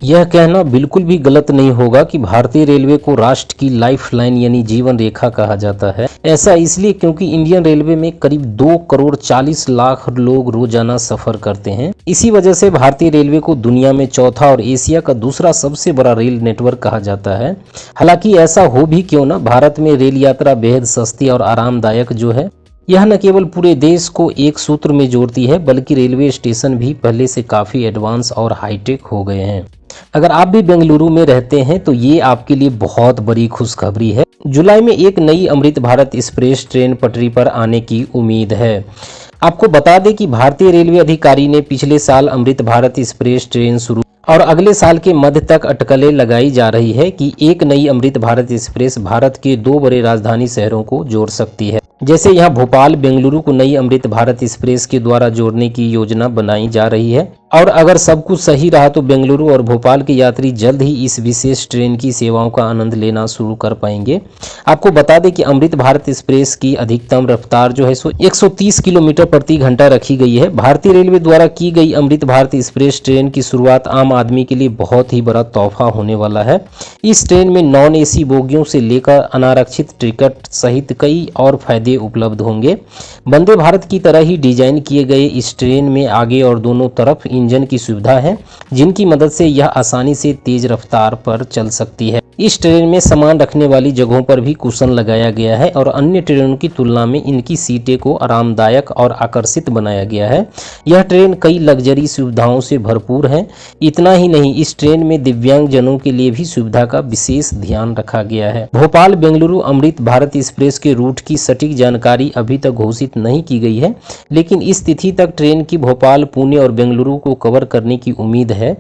यह कहना बिल्कुल भी गलत नहीं होगा कि भारतीय रेलवे को राष्ट्र की लाइफलाइन यानी जीवन रेखा कहा जाता है। ऐसा इसलिए क्योंकि इंडियन रेलवे में करीब 2 करोड़ 40 लाख लोग रोजाना सफर करते हैं। इसी वजह से भारतीय रेलवे को दुनिया में चौथा और एशिया का दूसरा सबसे बड़ा रेल नेटवर्क कहा जाता है। हालांकि ऐसा हो भी क्यों ना, भारत में रेल यात्रा बेहद सस्ती और आरामदायक जो है, यह न केवल पूरे देश को एक सूत्र में जोड़ती है, बल्कि रेलवे स्टेशन भी पहले से काफ़ी एडवांस और हाईटेक हो गए हैं। अगर आप भी बेंगलुरु में रहते हैं तो ये आपके लिए बहुत बड़ी खुशखबरी है। जुलाई में एक नई अमृत भारत एक्सप्रेस ट्रेन पटरी पर आने की उम्मीद है। आपको बता दें कि भारतीय रेलवे अधिकारी ने पिछले साल अमृत भारत एक्सप्रेस ट्रेन शुरू और अगले साल के मध्य तक अटकलें लगाई जा रही है कि एक नई अमृत भारत एक्सप्रेस भारत के 2 बड़े राजधानी शहरों को जोड़ सकती है। जैसे यहाँ भोपाल बेंगलुरु को नई अमृत भारत एक्सप्रेस के द्वारा जोड़ने की योजना बनाई जा रही है और अगर सब कुछ सही रहा तो बेंगलुरु और भोपाल के यात्री जल्द ही इस विशेष ट्रेन की सेवाओं का आनंद लेना शुरू कर पाएंगे। आपको बता दें कि अमृत भारत एक्सप्रेस की अधिकतम रफ्तार जो है सो 130 किलोमीटर प्रति घंटा रखी गई है। भारतीय रेलवे द्वारा की गई अमृत भारत एक्सप्रेस ट्रेन की शुरुआत आम आदमी के लिए बहुत ही बड़ा तोहफा होने वाला है। इस ट्रेन में नॉन एसी बोगियों से लेकर अनारक्षित टिकट सहित कई और फायदे उपलब्ध होंगे। वंदे भारत की तरह ही डिजाइन किए गए इस ट्रेन में आगे और दोनों तरफ इंजन की सुविधा है, जिनकी मदद से यह आसानी से तेज रफ्तार पर चल सकती है। इस ट्रेन में सामान रखने वाली जगहों पर भी कुशन लगाया गया है और अन्य ट्रेनों की तुलना में इनकी सीटें को आरामदायक और आकर्षित बनाया गया है। यह ट्रेन कई लग्जरी सुविधाओं से भरपूर है। इतना ही नहीं, इस ट्रेन में दिव्यांग जनों के लिए भी सुविधा का विशेष ध्यान रखा गया है। भोपाल बेंगलुरु अमृत भारत एक्सप्रेस के रूट की सटीक जानकारी अभी तक घोषित नहीं की गई है, लेकिन इस तिथि तक ट्रेन की भोपाल, पुणे और बेंगलुरु को कवर करने की उम्मीद है।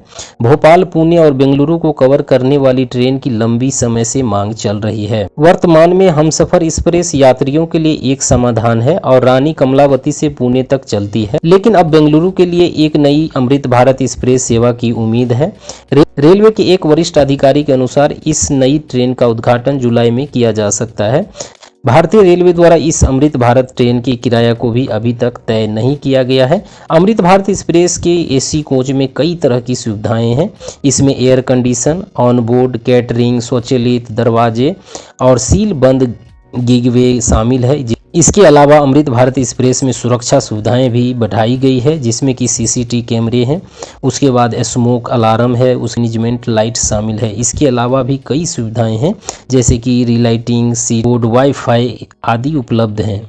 भोपाल, पुणे और बेंगलुरु को कवर करने वाली ट्रेन की लंबी समय से मांग चल रही है। वर्तमान में हमसफर एक्सप्रेस यात्रियों के लिए एक समाधान है और रानी कमलावती से पुणे तक चलती है, लेकिन अब बेंगलुरु के लिए एक नई अमृत भारत एक्सप्रेस सेवा की उम्मीद है। रेलवे के एक वरिष्ठ अधिकारी के अनुसार इस नई ट्रेन का उद्घाटन जुलाई में किया जा सकता है। भारतीय रेलवे द्वारा इस अमृत भारत ट्रेन के किराया को भी अभी तक तय नहीं किया गया है। अमृत भारत एक्सप्रेस के एसी कोच में कई तरह की सुविधाएं हैं। इसमें air condition, on board catering, स्वचालित दरवाजे और सील बंद गिगवे शामिल है। इसके अलावा अमृत भारत एक्सप्रेस में सुरक्षा सुविधाएं भी बढ़ाई गई है, जिसमें कि सीसीटीवी कैमरे हैं, उसके बाद स्मोक अलार्म है, उस मैनेजमेंट लाइट शामिल है। इसके अलावा भी कई सुविधाएं हैं जैसे कि रिलाइटिंग, सीट बोर्ड, वाईफाई आदि उपलब्ध हैं।